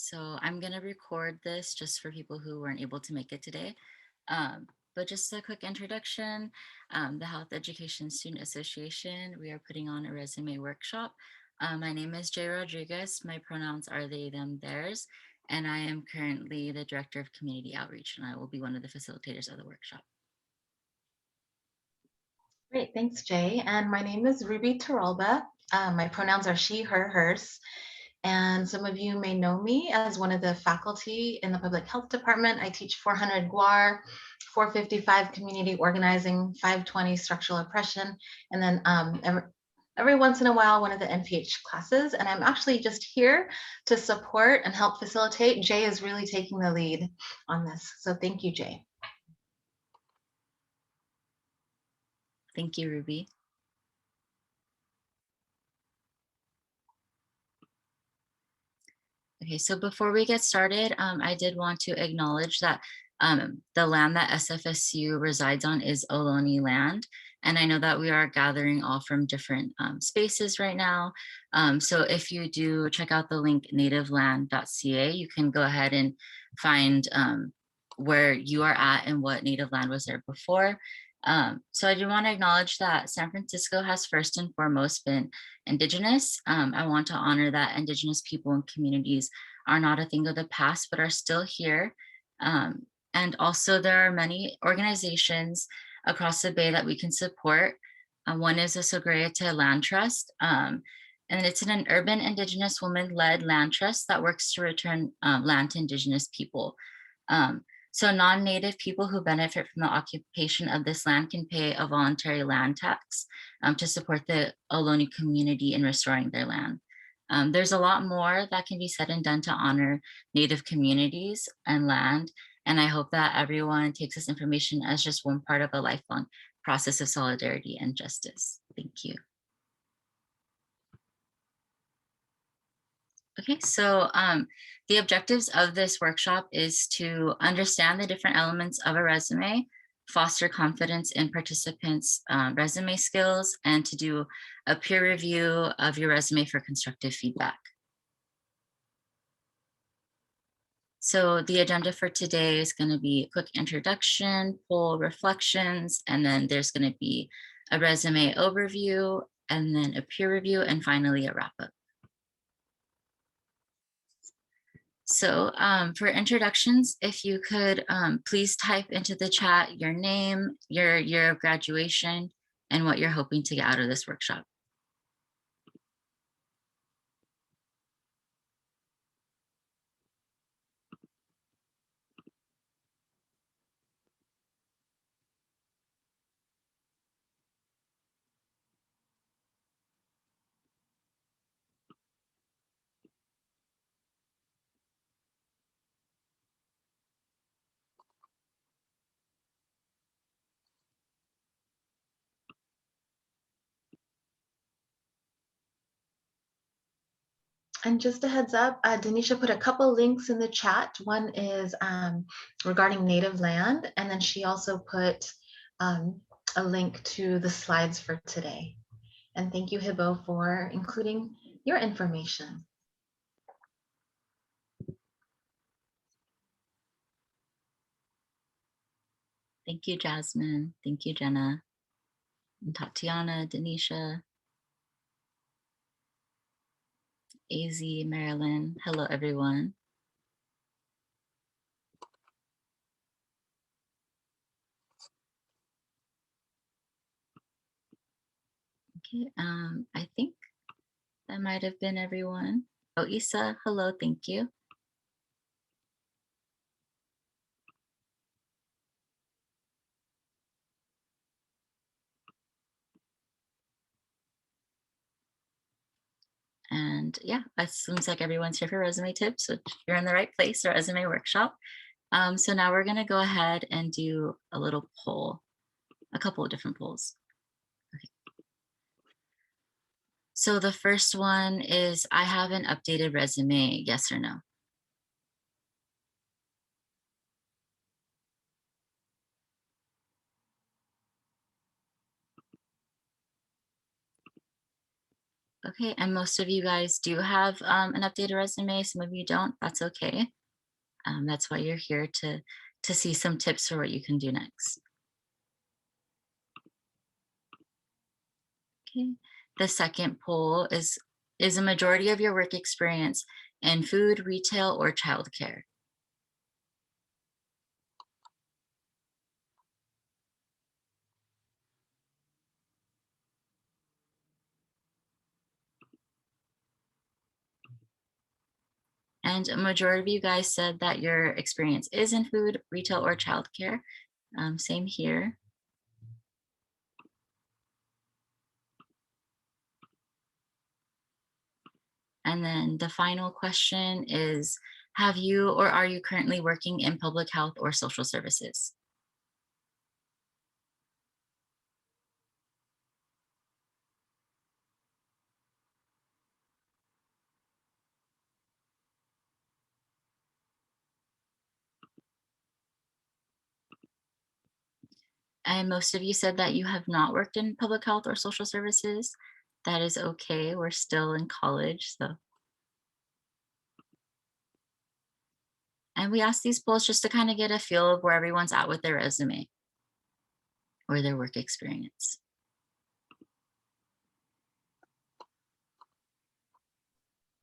So I'm going to record this just for people who weren't able to make it today. But just a quick introduction, the Health Education Student Association, we are putting on a resume workshop. My name is Jay Rodriguez. My pronouns are they, them, theirs, and I am currently the Director of Community Outreach, and I will be one of the facilitators of the workshop. Great, thanks, Jay. And my name is Ruby Taralba. My pronouns are she, her, hers. And some of you may know me as one of the faculty in the public health department. I teach 400 GUAR, 455 community organizing, 520 structural oppression, and then every once in a while, one of the NPH classes. And I'm actually just here to support and help facilitate. Jay is really taking the lead on this. So thank you, Jay. Thank you, Ruby. Okay, so before we get started, I did want to acknowledge that the land that SFSU resides on is Ohlone land. And I know that we are gathering all from different spaces right now. So if you do check out the link nativeland.ca, you can go ahead and find where you are at and what native land was there before. So I do want to acknowledge that San Francisco has first and foremost been Indigenous. I want to honor that Indigenous people and communities are not a thing of the past, but are still here. And also there are many organizations across the Bay that we can support. One is the Sogreyate Land Trust, and it's an urban Indigenous woman-led land trust that works to return land to Indigenous people. So non-native people who benefit from the occupation of this land can pay a voluntary land tax to support the Ohlone community in restoring their land. There's a lot more that can be said and done to honor Native communities and land. And I hope that everyone takes this information as just one part of a lifelong process of solidarity and justice. Thank you. Okay, so the objectives of this workshop is to understand the different elements of a resume, foster confidence in participants' resume skills, and to do a peer review of your resume for constructive feedback. So the agenda for today is going to be a quick introduction, poll reflections, and then there's going to be a resume overview, and then a peer review, and finally a wrap up. So for introductions, if you could please type into the chat your name, your year of graduation, and what you're hoping to get out of this workshop. And just a heads up, Denisha put a couple links in the chat. One is regarding native land, and then she also put a link to the slides for today. And thank you, Hibbo, for including your information. Thank you, Jasmine. Thank you, Jenna. And Tatiana, Denisha, AZ, Marilyn. Hello, everyone. Okay, I think that might have been everyone. Oh, Isa, hello, thank you. And yeah, it seems like everyone's here for resume tips, which you're in the right place, a resume workshop. So now we're gonna go ahead and do a little poll, a couple of different polls. Okay. So the first one is, I have an updated resume, yes or no? Okay, and most of you guys do have an updated resume. Some of you don't. That's okay. That's why you're here to see some tips for what you can do next. Okay. The second poll is a majority of your work experience in food, retail, or childcare? And a majority of you guys said that your experience is in food, retail, or childcare. Same here. And then the final question is, have you or are you currently working in public health or social services? And most of you said that you have not worked in public health or social services. That is okay. We're still in college, so. And we ask these polls just to kind of get a feel of where everyone's at with their resume or their work experience.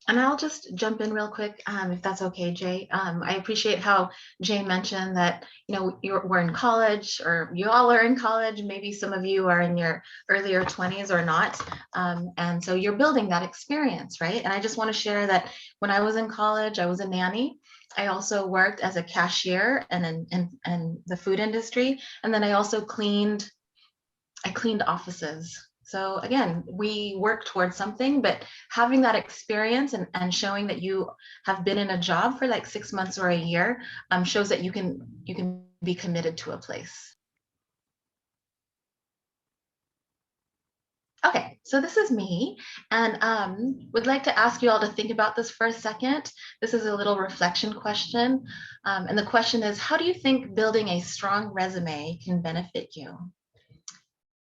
And I'll just jump in real quick, if that's okay, Jay. I appreciate how Jay mentioned that, we're in college, or you all are in college. Maybe some of you are in your earlier 20s or not. And so you're building that experience, right? And I just want to share that when I was in college, I was a nanny. I also worked as a cashier and in the food industry. And then I also I cleaned offices. So again, we work towards something, but having that experience and showing that you have been in a job for like 6 months or a year shows that you can be committed to a place. Okay, so this is me, and would like to ask you all to think about this for a second. This is a little reflection question, and the question is, how do you think building a strong resume can benefit you?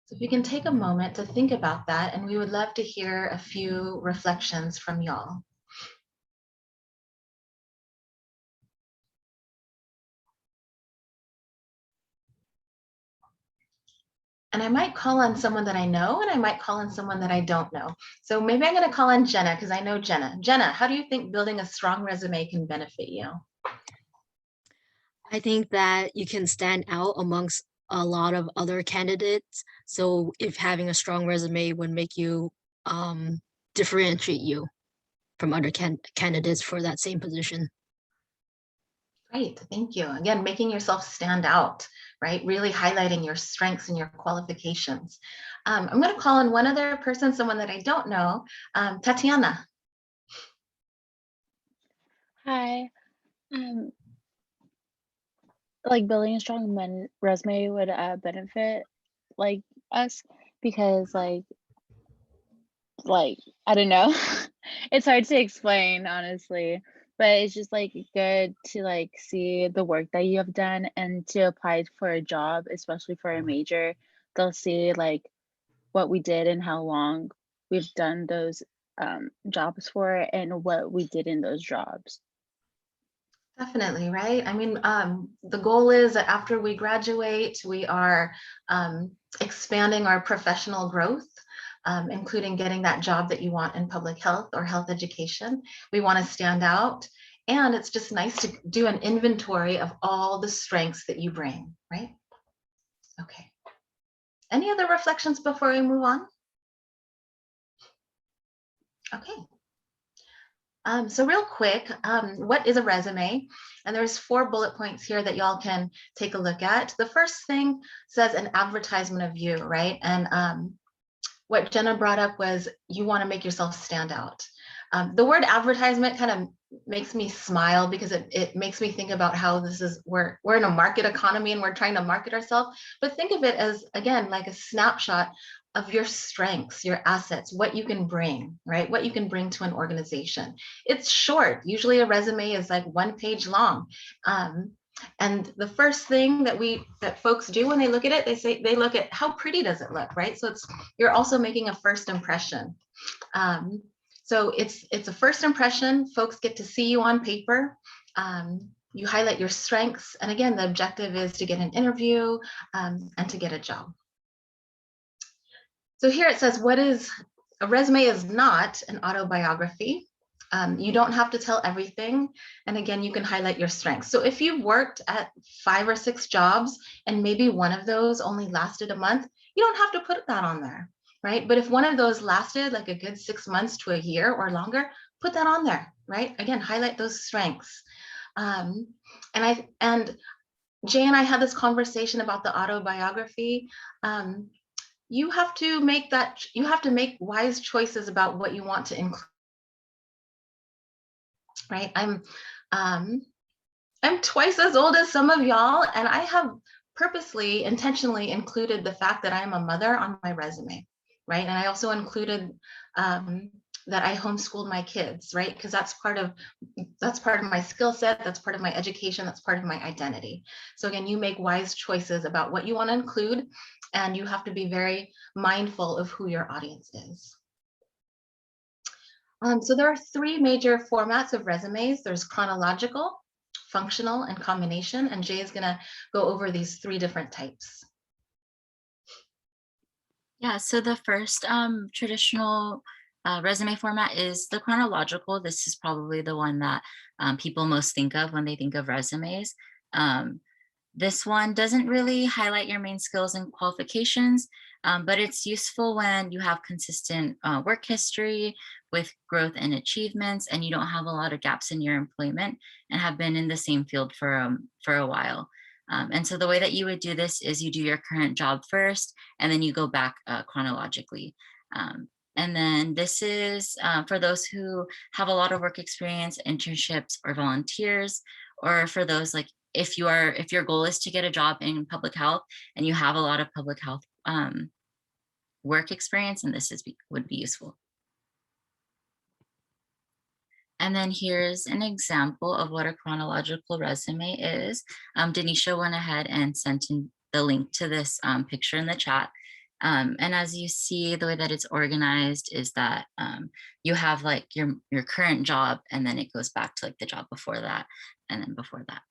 So if you can take a moment to think about that, and we would love to hear a few reflections from y'all. And I might call on someone that I know, and I might call on someone that I don't know. So maybe I'm going to call on Jenna because I know Jenna. Jenna, how do you think building a strong resume can benefit you? I think that you can stand out amongst a lot of other candidates. So if having a strong resume would make you differentiate you from other candidates for that same position. Great, thank you. Again, making yourself stand out, right? Really highlighting your strengths and your qualifications. I'm going to call on one other person, someone that I don't know, Tatiana. Hi. Um, like building a strong resume would benefit like us because like I don't know. It's hard to explain honestly, but it's just like good to like see the work that you have done and to apply for a job, especially for a major. They'll see like what we did and how long we've done those jobs for and what we did in those jobs. Definitely, right? I mean, the goal is that after we graduate, we are expanding our professional growth, including getting that job that you want in public health or health education. We want to stand out. And it's just nice to do an inventory of all the strengths that you bring, right? Okay. Any other reflections before we move on? Okay. So real quick, what is a resume? And there's 4 bullet points here that y'all can take a look at. The first thing says an advertisement of you, right? And what Jenna brought up was you want to make yourself stand out. The word advertisement kind of makes me smile because it makes me think about how we're in a market economy and we're trying to market ourselves. But think of it as, again, like a snapshot of your strengths, your assets, what you can bring, right? What you can bring to an organization. It's short. Usually a resume is like 1 page long. And the first thing that folks do when they look at it, they look at how pretty does it look, right? So you're also making a first impression. So it's a first impression. Folks get to see you on paper. You highlight your strengths, and again, the objective is to get an interview and to get a job. So here it says, a resume is not an autobiography. You don't have to tell everything. And again, you can highlight your strengths. So if you've worked at 5 or 6 jobs and maybe one of those only lasted a month, you don't have to put that on there, right? But if one of those lasted like a good 6 months to a year or longer, put that on there, right? Again, highlight those strengths. And Jay and I had this conversation about the autobiography. You have to make wise choices about what you want to include, right? I'm twice as old as some of y'all, and I have purposely, intentionally included the fact that I'm a mother on my resume, right? And I also included that I homeschooled my kids, right? Because that's part of my skill set, that's part of my education, that's part of my identity. So again, you make wise choices about what you want to include, and you have to be very mindful of who your audience is. So there are 3 major formats of resumes. There's chronological, functional, and combination, and Jay is going to go over these 3 different types. Yeah, so the first traditional resume format is the chronological. This is probably the one that people most think of when they think of resumes. This one doesn't really highlight your main skills and qualifications, but it's useful when you have consistent work history with growth and achievements, and you don't have a lot of gaps in your employment and have been in the same field for a while. And so the way that you would do this is you do your current job first, and then you go back chronologically. And then this is for those who have a lot of work experience, internships, or volunteers, or for those like if your goal is to get a job in public health and you have a lot of public health work experience, and this would be useful. And then here's an example of what a chronological resume is. Denisha went ahead and sent in the link to this picture in the chat. And as you see, the way that it's organized is that you have like your current job, and then it goes back to like the job before that, and then before that.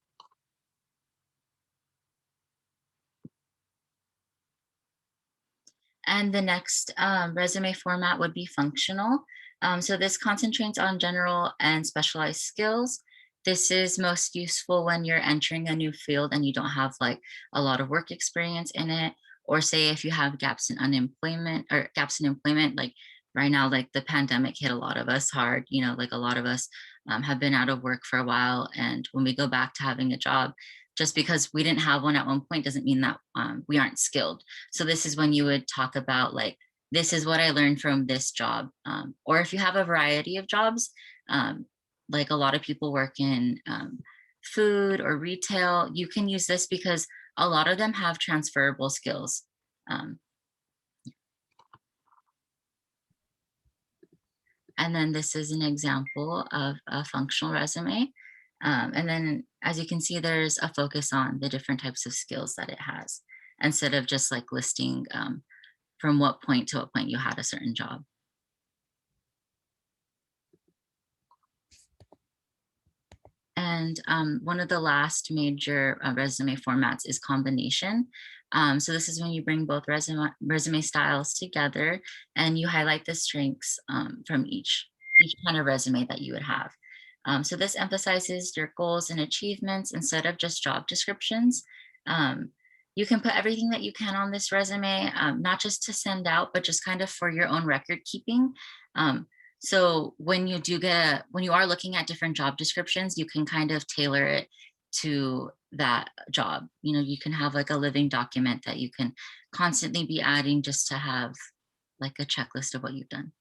And the next resume format would be functional. So this concentrates on general and specialized skills. This is most useful when you're entering a new field and you don't have like a lot of work experience in it, or say if you have gaps in employment, like right now, like the pandemic hit a lot of us hard, like a lot of us have been out of work for a while. And when we go back to having a job, just because we didn't have one at one point doesn't mean that we aren't skilled. So this is when you would talk about like, this is what I learned from this job. Or if you have a variety of jobs, like a lot of people work in food or retail, you can use this because a lot of them have transferable skills. And then this is an example of a functional resume. And then as you can see, there's a focus on the different types of skills that it has, instead of just like listing from what point to what point you had a certain job. And one of the last major resume formats is combination. So this is when you bring both resume styles together and you highlight the strengths from each kind of resume that you would have. So this emphasizes your goals and achievements instead of just job descriptions. You can put everything that you can on this resume, not just to send out, but just kind of for your own record keeping. So when you are looking at different job descriptions, you can kind of tailor it to that job. You can have like a living document that you can constantly be adding just to have like a checklist of what you've done.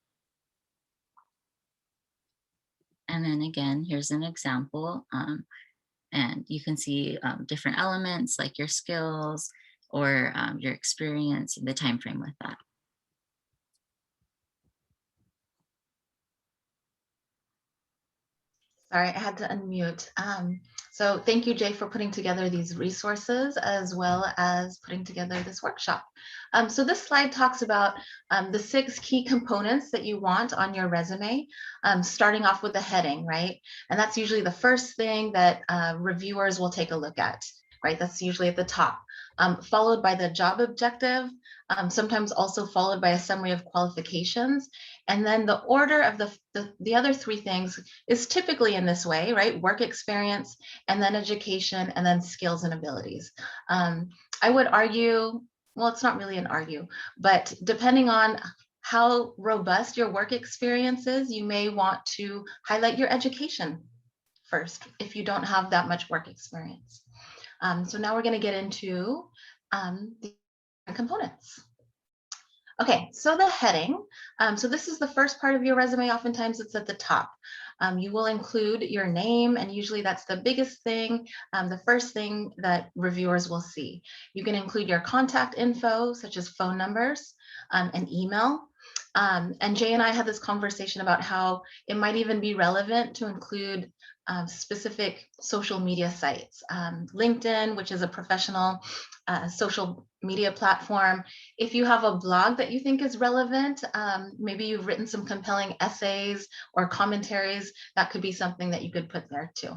And then again, here's an example. And you can see different elements like your skills or your experience and the time frame with that. Sorry, I had to unmute. So thank you, Jay, for putting together these resources as well as putting together this workshop. So this slide talks about the 6 key components that you want on your resume, starting off with the heading, right? And that's usually the first thing that reviewers will take a look at, right? That's usually at the top, followed by the job objective, sometimes also followed by a summary of qualifications. And then the order of the other 3 things is typically in this way, right? Work experience, and then education, and then skills and abilities. I would argue, well, it's not really an argue, but depending on how robust your work experience is, you may want to highlight your education first if you don't have that much work experience. So now we're going to get into the components. Okay, so the heading. So this is the first part of your resume. Oftentimes it's at the top. You will include your name, and usually that's the biggest thing, the first thing that reviewers will see. You can include your contact info, such as phone numbers, and email. And Jay and I had this conversation about how it might even be relevant to include specific social media sites. LinkedIn, which is a professional social media platform. If you have a blog that you think is relevant, maybe you've written some compelling essays or commentaries, that could be something that you could put there too.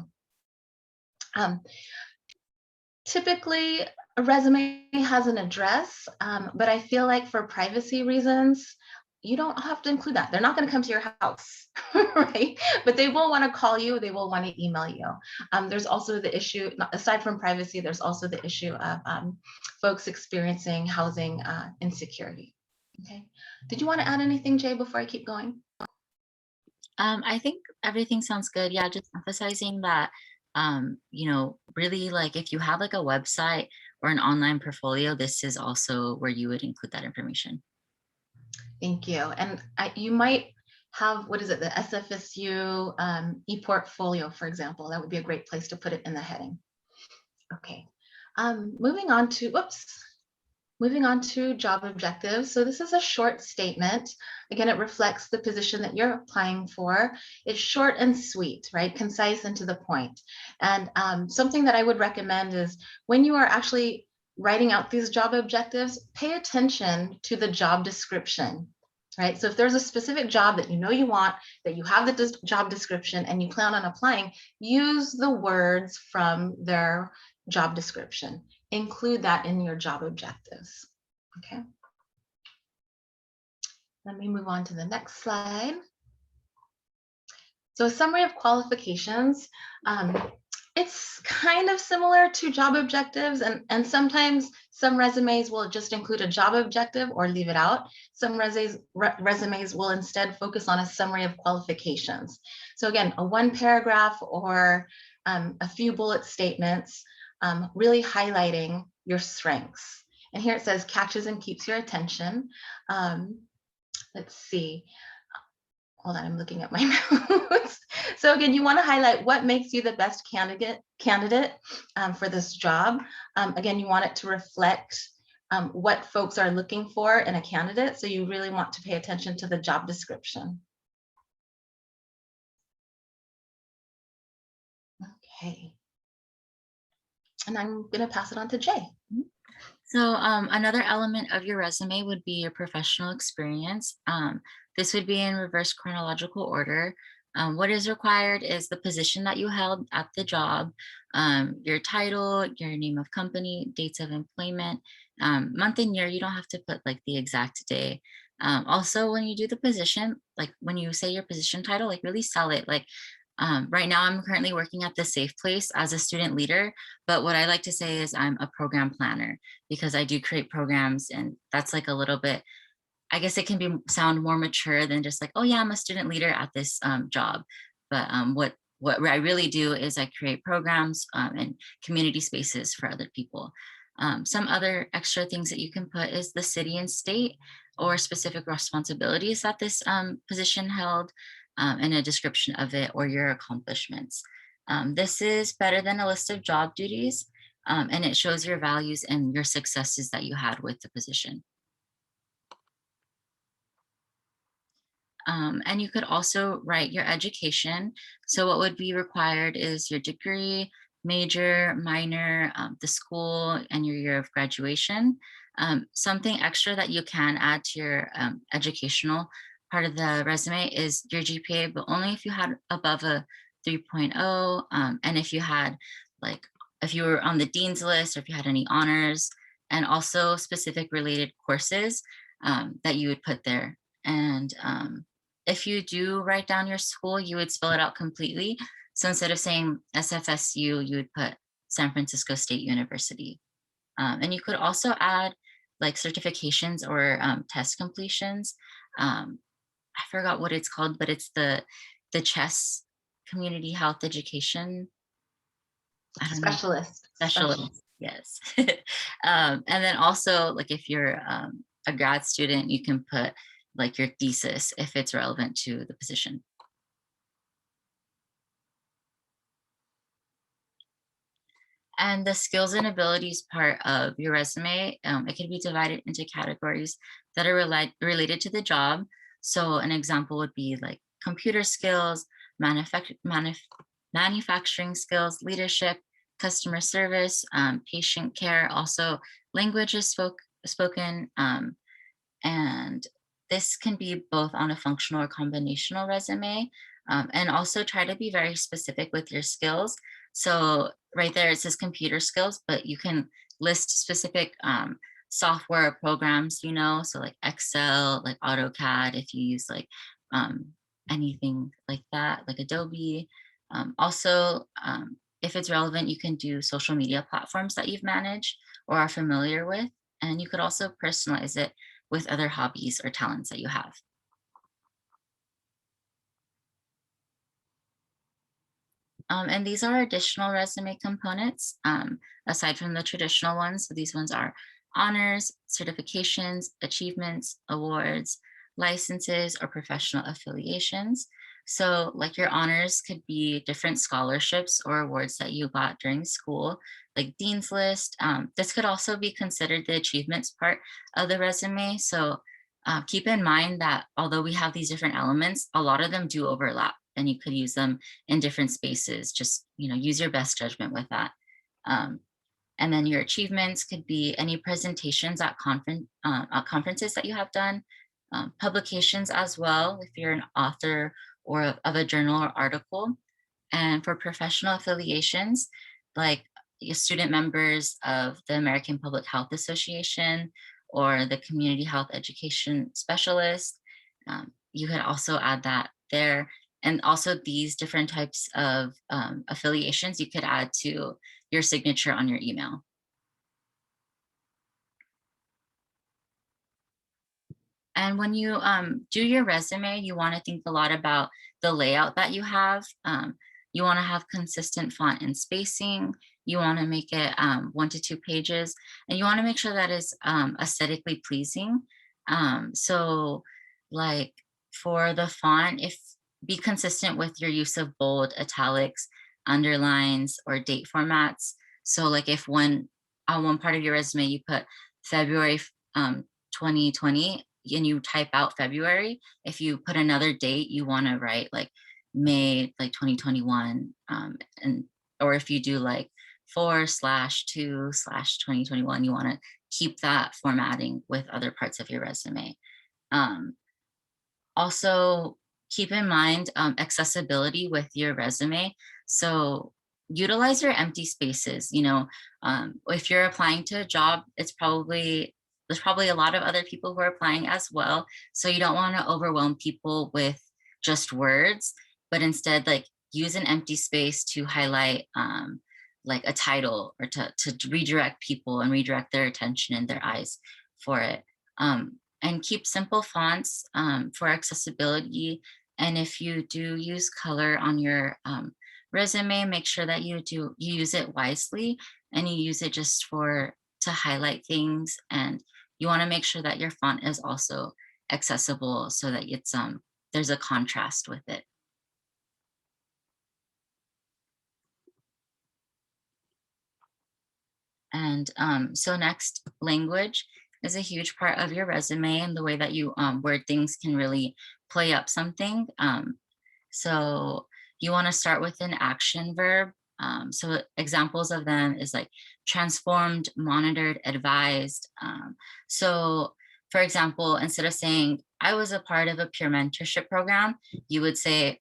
Typically, a resume has an address, but I feel like for privacy reasons, you don't have to include that. They're not going to come to your house, right? But they will want to call you. They will want to email you. There's also the issue, aside from privacy, there's also the issue of folks experiencing housing insecurity. Okay. Did you want to add anything, Jay, before I keep going? I think everything sounds good. Yeah, just emphasizing that, really, like, if you have like a website or an online portfolio, this is also where you would include that information. Thank you. And you might have, what is it, the SFSU ePortfolio, for example. That would be a great place to put it in the heading. Okay. Moving on to job objectives. So this is a short statement. Again, it reflects the position that you're applying for. It's short and sweet, right? Concise and to the point. And something that I would recommend is when you are actually writing out these job objectives, pay attention to the job description, right? So if there's a specific job that you know you want, that you have the job description and you plan on applying, use the words from their job description. Include that in your job objectives, okay? Let me move on to the next slide. So a summary of qualifications. It's kind of similar to job objectives, and sometimes some resumes will just include a job objective or leave it out. Some resumes will instead focus on a summary of qualifications. So again, a 1 paragraph or a few bullet statements, really highlighting your strengths. And here it says catches and keeps your attention. Let's see. Hold on, I'm looking at my notes. So again, you want to highlight what makes you the best candidate for this job. Again, you want it to reflect what folks are looking for in a candidate. So you really want to pay attention to the job description. Okay. And I'm going to pass it on to Jay. So another element of your resume would be your professional experience. This would be in reverse chronological order. What is required is the position that you held at the job, your title, your name of company, dates of employment, month and year. You don't have to put like the exact day. Also, when you do the position, like when you say your position title, like really sell it. Like right now, I'm currently working at the Safe Place as a student leader, but what I like to say is I'm a program planner because I do create programs, and that's like a little bit, I guess it can sound more mature than just like, oh yeah, I'm a student leader at this job. But what I really do is I create programs and community spaces for other people. Some other extra things that you can put is the city and state or specific responsibilities that this position held, and a description of it or your accomplishments. This is better than a list of job duties, and it shows your values and your successes that you had with the position. And you could also write your education. So what would be required is your degree, major, minor, the school, and your year of graduation. Something extra that you can add to your educational part of the resume is your GPA, but only if you had above a 3.0, and if you had like, if you were on the dean's list or if you had any honors, and also specific related courses that you would put there. And if you do write down your school, you would spell it out completely. So instead of saying SFSU, you would put San Francisco State University. And you could also add like certifications or test completions. I forgot what it's called, but it's the CHES, Community Health Education. I don't know. Specialist. Specialist. Yes. And then also, like if you're a grad student, you can put like your thesis if it's relevant to the position. And the skills and abilities part of your resume, it can be divided into categories that are related to the job. So an example would be like computer skills, manufacturing skills, leadership, customer service, patient care, also languages spoken, and this can be both on a functional or combinational resume. And also try to be very specific with your skills. So right there, it says computer skills, but you can list specific software programs, you know, so like Excel, like AutoCAD, if you use like um, anything like that, like Adobe. If it's relevant, you can do social media platforms that you've managed or are familiar with. And you could also personalize it with other hobbies or talents that you have. And these are additional resume components aside from the traditional ones. So these ones are honors, certifications, achievements, awards, licenses, or professional affiliations. So like your honors could be different scholarships or awards that you got during school, like Dean's List. This could also be considered the achievements part of the resume. So keep in mind that although we have these different elements, a lot of them do overlap and you could use them in different spaces. Just, you know, use your best judgment with that. Um, and then your achievements could be any presentations at conferences that you have done, publications as well, if you're an author or of a journal or article. And for professional affiliations, like your student members of the American Public Health Association or the Community Health Education Specialist, you could also add that there. And also these different types of affiliations you could add to your signature on your email. And when you do your resume, you want to think a lot about the layout that you have. You want to have consistent font and spacing. You want to make it 1 to 2 pages, and you want to make sure that is aesthetically pleasing. So like for the font, if be consistent with your use of bold, italics, underlines, or date formats. So like if on one part of your resume, you put February 2020, and you type out February, if you put another date, you want to write like May, like 2021. And or if you do like 4/2/2021, you want to keep that formatting with other parts of your resume. Also, keep in mind accessibility with your resume. So utilize your empty spaces. You know, if you're applying to a job, there's probably a lot of other people who are applying as well. So you don't want to overwhelm people with just words, but instead like use an empty space to highlight like a title or to redirect people and redirect their attention and their eyes for it. And keep simple fonts for accessibility. And if you do use color on your resume, make sure that you use it wisely and you use it just to highlight things. And you want to make sure that your font is also accessible so that it's there's a contrast with it. And so next, language. is a huge part of your resume, and the way that you word things can really play up something. So you want to start with an action verb. So examples of them is like transformed, monitored, advised. So for example, instead of saying, I was a part of a peer mentorship program, you would say,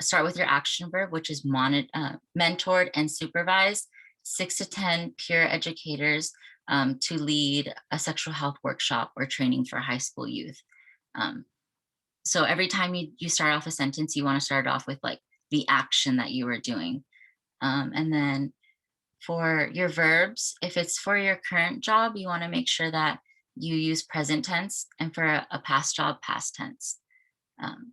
start with your action verb, which is mentored and supervised 6 to 10 peer educators to lead a sexual health workshop or training for high school youth. Um, so every time you start off a sentence, you want to start off with like the action that you were doing. And then for your verbs, if it's for your current job, you want to make sure that you use present tense, and for a past job, past tense. Um,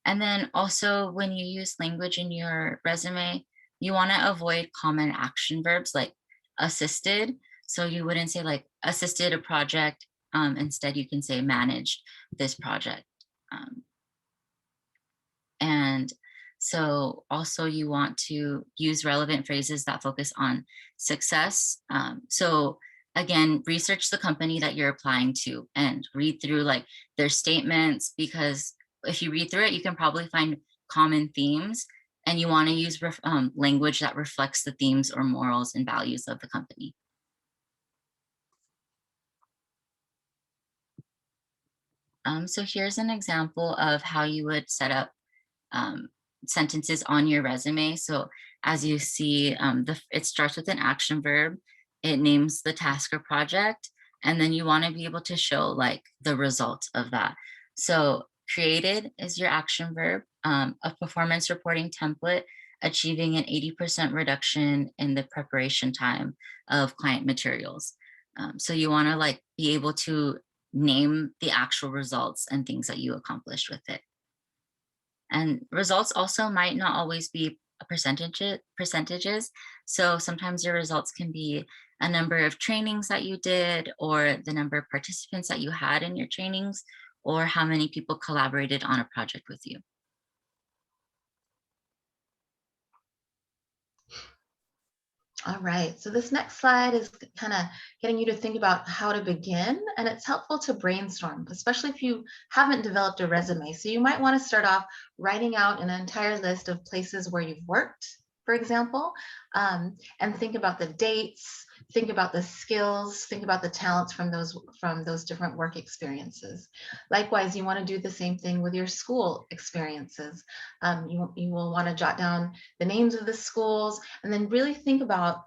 and then also when you use language in your resume, you want to avoid common action verbs like assisted. So you wouldn't say like assisted a project. Instead, you can say managed this project. And so also you want to use relevant phrases that focus on success. So again, research the company that you're applying to and read through like their statements, because if you read through it, you can probably find common themes, and you want to use language that reflects the themes or morals and values of the company. So here's an example of how you would set up um, sentences on your resume. So as you see, it starts with an action verb. It names the task or project, and then you want to be able to show like the result of that. So created is your action verb, a performance reporting template, achieving an 80% reduction in the preparation time of client materials. So you want to like be able to name the actual results and things that you accomplished with it. And results also might not always be percentages. So sometimes your results can be a number of trainings that you did, or the number of participants that you had in your trainings, or how many people collaborated on a project with you. All right, so this next slide is kind of getting you to think about how to begin, and it's helpful to brainstorm, especially if you haven't developed a resume. So you might want to start off writing out an entire list of places where you've worked, for example, and think about the dates, think about the skills, think about the talents from those different work experiences. Likewise, you want to do the same thing with your school experiences. You will want to jot down the names of the schools, and then really think about,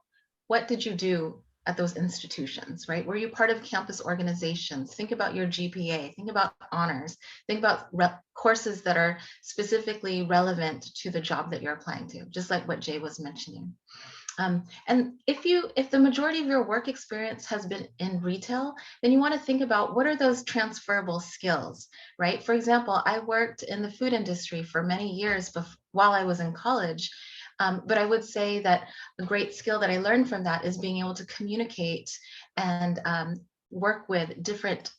what did you do at those institutions, right? Were you part of campus organizations? Think about your GPA, think about honors, think about courses that are specifically relevant to the job that you're applying to, just like what Jay was mentioning. And if the majority of your work experience has been in retail, then you want to think about, what are those transferable skills, right? For example, I worked in the food industry for many years while I was in college. But I would say that a great skill that I learned from that is being able to communicate and work with different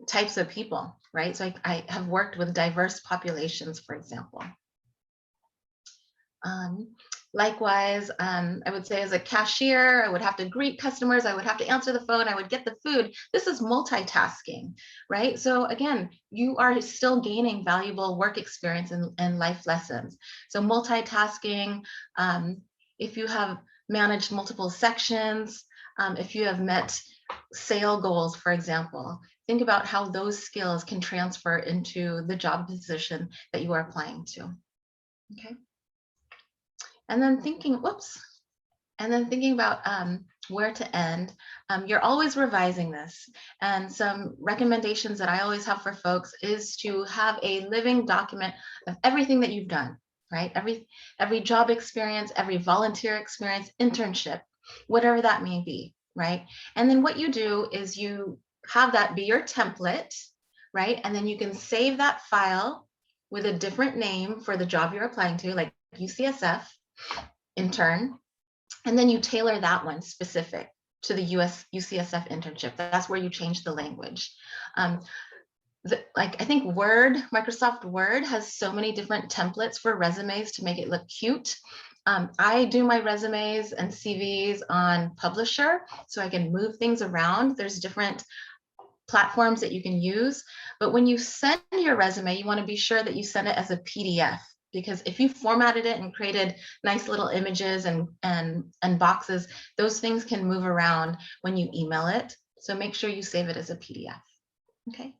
types of people, right? So I have worked with diverse populations, for example. Likewise, I would say as a cashier, I would have to greet customers, I would have to answer the phone, I would get the food. This is multitasking, right? So again, you are still gaining valuable work experience and life lessons. So multitasking, if you have managed multiple sections, if you have met sale goals, for example, think about how those skills can transfer into the job position that you are applying to, okay? And then thinking about where to end. You're always revising this. And some recommendations that I always have for folks is to have a living document of everything that you've done, right? Every job experience, every volunteer experience, internship, whatever that may be, right? And then what you do is you have that be your template, right? And then you can save that file with a different name for the job you're applying to, like UCSF intern, and then you tailor that one specific to the UCSF internship. That's where you change the language. Like I think Microsoft Word has so many different templates for resumes to make it look cute. I do my resumes and CVs on Publisher, so I can move things around. There's different platforms that you can use, but when you send your resume, you want to be sure that you send it as a PDF, because if you formatted it and created nice little images and boxes, those things can move around when you email it. So make sure you save it as a PDF. Okay.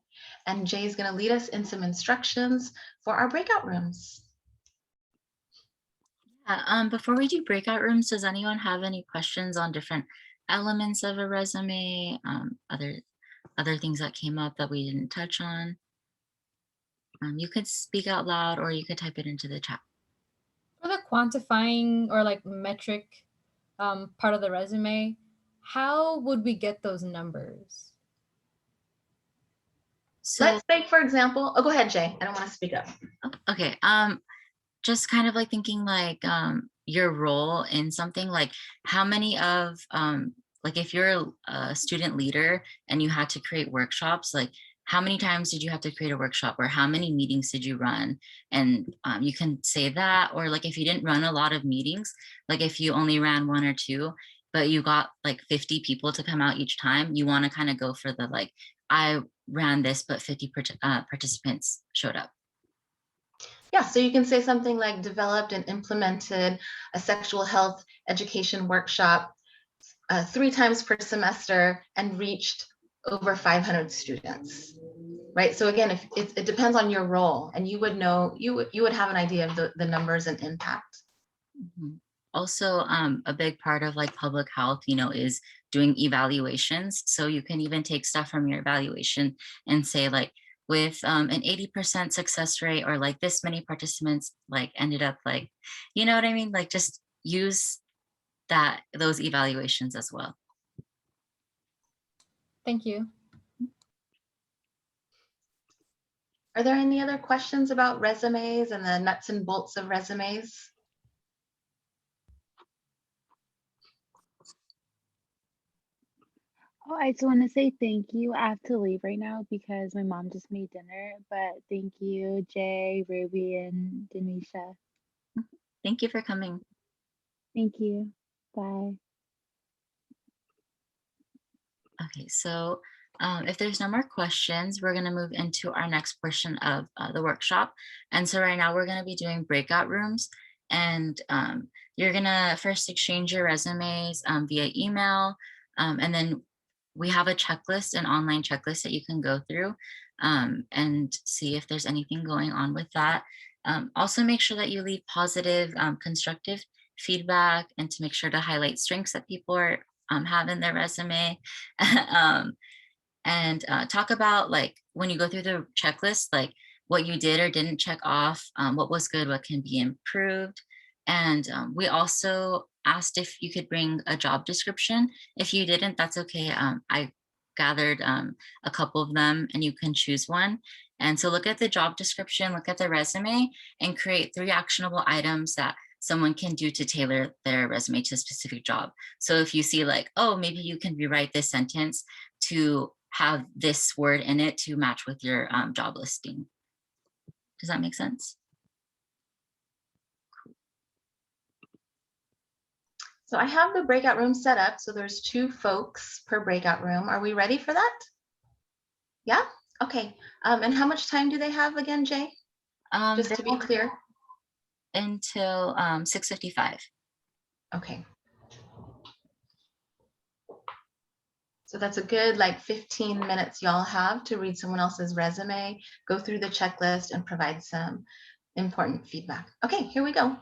And Jay's going to lead us in some instructions for our breakout rooms. Before we do breakout rooms, does anyone have any questions on different elements of a resume? Other things that came up that we didn't touch on? You could speak out loud or you could type it into the chat. For the quantifying or like metric part of the resume, how would we get those numbers? So Let's say, for example, oh, go ahead, Jay. I don't want to speak up. okay, just kind of like thinking like your role in something, like how many of like if you're a student leader and you had to create workshops, like how many times did you have to create a workshop, or how many meetings did you run? And you can say that, or like if you didn't run a lot of meetings, like if you only ran 1 or 2, but you got like 50 people to come out each time, you want to kind of go for the like, I ran this, but 50 participants showed up. Yeah, so you can say something like developed and implemented a sexual health education workshop 3 times per semester and reached over 500 students, right? So again, if it depends on your role, and you would know, you would have an idea of the numbers and impact. Mhm. Also, a big part of like public health, is doing evaluations. So you can even take stuff from your evaluation and say like, with an 80% success rate, or like this many participants like ended up like, you know what I mean? Like just use those evaluations as well. Thank you. Are there any other questions about resumes and the nuts and bolts of resumes? Oh, I just want to say thank you. I have to leave right now because my mom just made dinner. But thank you, Jay, Ruby, and Denisha. Thank you for coming. Thank you. Bye. Okay, so if there's no more questions, we're going to move into our next portion of the workshop. And so right now we're going to be doing breakout rooms, and you're going to first exchange your resumes via email, and then we have a checklist, an online checklist that you can go through and see if there's anything going on with that. Also make sure that you leave positive, constructive feedback, and to make sure to highlight strengths that people are have in their resume. And talk about like when you go through the checklist, like what you did or didn't check off, what was good, what can be improved. And we also asked if you could bring a job description. If you didn't, that's okay. I gathered a couple of them and you can choose one. And so look at the job description, look at the resume, and create 3 actionable items that someone can do to tailor their resume to a specific job. So if you see like, oh, maybe you can rewrite this sentence to have this word in it to match with your job listing. Does that make sense? So I have the breakout room set up. So there's 2 folks per breakout room. Are we ready for that? Yeah? Okay. And how much time do they have again, Jay? Just to be clear. Until 6:55. Okay. So that's a good like 15 minutes y'all have to read someone else's resume, go through the checklist, and provide some important feedback. Okay, here we go.